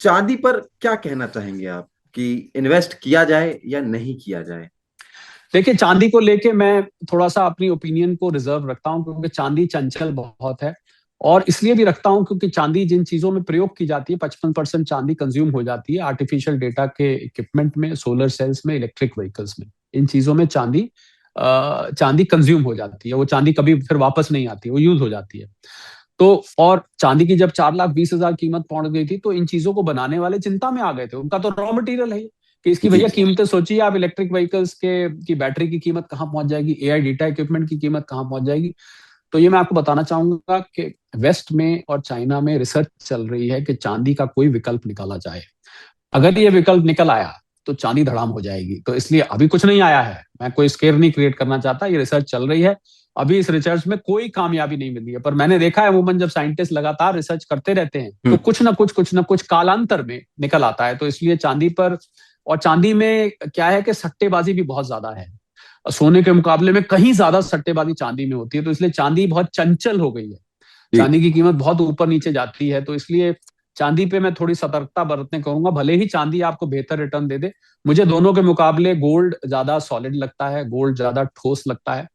चांदी पर क्या कहना चाहेंगे आप कि इन्वेस्ट किया जाए या नहीं किया जाए? देखिए, चांदी को लेके मैं थोड़ा सा अपनी ओपिनियन को रिजर्व रखता हूँ, क्योंकि चांदी चंचल बहुत है। और इसलिए भी रखता हूँ क्योंकि चांदी जिन चीजों में प्रयोग की जाती है, 55% चांदी कंज्यूम हो जाती है आर्टिफिशियल डेटा के इक्विपमेंट में, सोलर सेल्स में, इलेक्ट्रिक व्हीकल्स में। इन चीजों में चांदी कंज्यूम हो जाती है। वो चांदी कभी फिर वापस नहीं आती, वो यूज हो जाती है। तो और चांदी की जब 4,20,000 कीमत पहुंच गई थी, तो इन चीजों को बनाने वाले चिंता में आ गए थे। उनका तो रॉ मटेरियल है कि इसकी जी। भैया कीमतें सोचिए आप, इलेक्ट्रिक व्हीकल्स के की बैटरी की कीमत कहाँ पहुंच जाएगी, एआई डेटा इक्विपमेंट की कीमत कहाँ पहुंच जाएगी। तो ये मैं आपको बताना चाहूंगा कि वेस्ट में और चाइना में रिसर्च चल रही है कि चांदी का कोई विकल्प निकाला जाए। अगर ये विकल्प निकल आया तो चांदी धड़ाम हो जाएगी। तो इसलिए अभी कुछ नहीं आया है, मैं कोई स्केयर नहीं क्रिएट करना चाहता, ये रिसर्च चल रही है। अभी इस रिसर्च में कोई कामयाबी नहीं मिली है, पर मैंने देखा है अमूमन जब साइंटिस्ट लगातार रिसर्च करते रहते हैं तो हम्म। कुछ ना कुछ कालांतर में निकल आता है। तो इसलिए चांदी पर, और चांदी में क्या है कि सट्टेबाजी भी बहुत ज्यादा है। सोने के मुकाबले में कहीं ज्यादा सट्टेबाजी चांदी में होती है, तो इसलिए चांदी बहुत चंचल हो गई है। जी। चांदी की कीमत बहुत ऊपर नीचे जाती है, तो इसलिए चांदी पे मैं थोड़ी सतर्कता बरतने कहूंगा। भले ही चांदी आपको बेहतर रिटर्न दे दे, मुझे दोनों के मुकाबले गोल्ड ज्यादा सॉलिड लगता है, गोल्ड ज्यादा ठोस लगता है।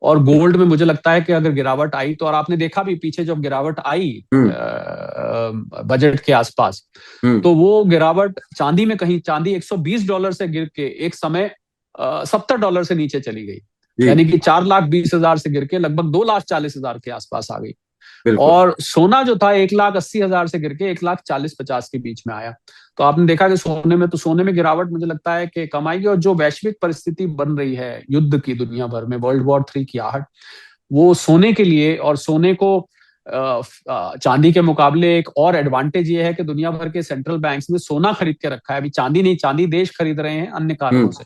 और गोल्ड में मुझे लगता है कि अगर गिरावट आई तो, और आपने देखा भी पीछे जब गिरावट आई हम्म। बजट के आसपास, हम्म। तो वो गिरावट चांदी में, कहीं चांदी $120 से गिर के एक समय $70 से नीचे चली गई। जी। यानी कि 4,20,000 से गिर के लगभग 2,40,000 के आसपास आ गई। बिल्कुल। और सोना जो था 1,80,000 से गिर के 1,40,50 के बीच में आया। तो आपने देखा कि सोने में गिरावट मुझे लगता है कि कम आएगी। और जो वैश्विक परिस्थिति बन रही है युद्ध की, दुनिया भर में वर्ल्ड वॉर 3 की आहट, वो सोने के लिए, और सोने को चांदी के मुकाबले एक और एडवांटेज ये है कि दुनिया भर के सेंट्रल बैंक्स ने सोना खरीद के रखा है। अभी चांदी नहीं, चांदी देश खरीद रहे हैं अन्य कारणों हम्म। से,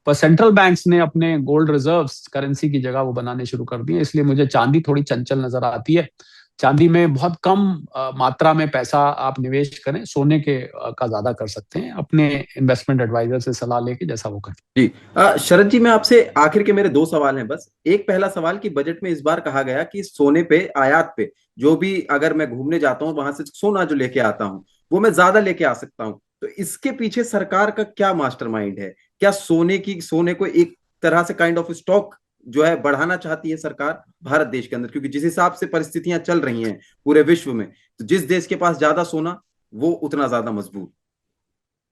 पर सेंट्रल बैंक्स ने अपने गोल्ड रिजर्व्स करेंसी की जगह वो बनाने शुरू कर दिए। इसलिए मुझे चांदी थोड़ी चंचल नजर आती है। चांदी में बहुत कम मात्रा में पैसा आप निवेश करें, सोने के का ज्यादा कर सकते हैं, अपने इन्वेस्टमेंट एडवाइजर से सलाह लेके जैसा वो करें। जी। शरद जी, मैं आपसे आखिर के मेरे दो सवाल हैं बस। एक पहला सवाल कि बजट में इस बार कहा गया कि सोने पे, आयात पे, जो भी अगर मैं घूमने जाता हूँ वहां से सोना जो लेके आता हूँ वो मैं ज्यादा लेके आ सकता हूँ। तो इसके पीछे सरकार का क्या मास्टरमाइंड है? क्या सोने को एक तरह से काइंड ऑफ स्टॉक जो है बढ़ाना चाहती है सरकार भारत देश के अंदर? क्योंकि जिस हिसाब से परिस्थितियां चल रही हैं पूरे विश्व में, तो जिस देश के पास ज्यादा सोना वो उतना ज्यादा मजबूत।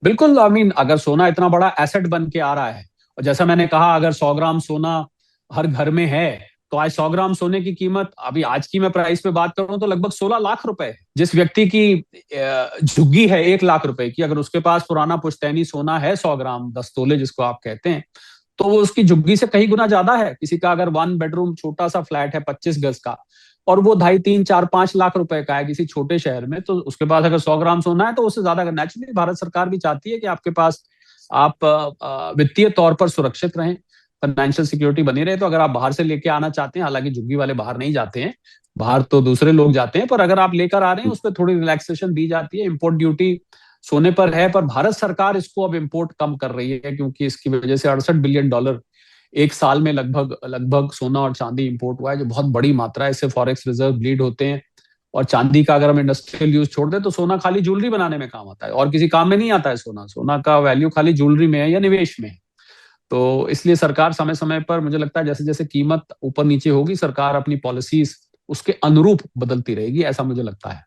बिल्कुल, आई मीन अगर सोना इतना बड़ा एसेट बन के आ रहा है, और जैसा मैंने कहा अगर 100 ग्राम सोना हर घर में है, तो आज 100 ग्राम सोने की कीमत, अभी आज की मैं प्राइस पे बात करूं तो लगभग 16 लाख रुपए है। जिस व्यक्ति की झुग्गी है 1 लाख रुपए की, अगर उसके पास पुराना पुश्तैनी सोना है 100 ग्राम, 10 तोले जिसको आप कहते हैं, तो वो उसकी झुग्गी से कहीं गुना ज्यादा है। किसी का अगर 1 बेडरूम छोटा सा फ्लैट है 25 गज का, और वो 2.5, 3, 4, 5 लाख रुपए का है किसी छोटे शहर में, तो उसके पास अगर 100 ग्राम सोना है तो उससे ज्यादा। नेचुरली भारत सरकार भी चाहती है कि आपके पास, आप वित्तीय तौर पर सुरक्षित रहें, फाइनेंशियल सिक्योरिटी बनी रहे। तो अगर आप बाहर से लेके आना चाहते हैं, हालांकि झुग्गी वाले बाहर नहीं जाते हैं, बाहर तो दूसरे लोग जाते हैं, पर अगर आप लेकर आ रहे हैं उस पर थोड़ी रिलैक्सेशन दी जाती है। इम्पोर्ट ड्यूटी सोने पर है, पर भारत सरकार इसको अब इम्पोर्ट कम कर रही है, क्योंकि इसकी वजह से $68 बिलियन एक साल में लगभग लगभग सोना और चांदी इंपोर्ट हुआ है, जो बहुत बड़ी मात्रा है। इससे फॉरेक्स रिजर्व ब्लीड होते हैं। और चांदी का अगर हम इंडस्ट्रियल यूज छोड़ दें तो सोना खाली ज्वेलरी बनाने में काम आता है, और किसी काम में नहीं आता है। सोना सोना का वैल्यू खाली ज्वेलरी में है या निवेश में है। तो इसलिए सरकार समय समय पर, मुझे लगता है जैसे जैसे कीमत ऊपर नीचे होगी, सरकार अपनी पॉलिसीज उसके अनुरूप बदलती रहेगी, ऐसा मुझे लगता है।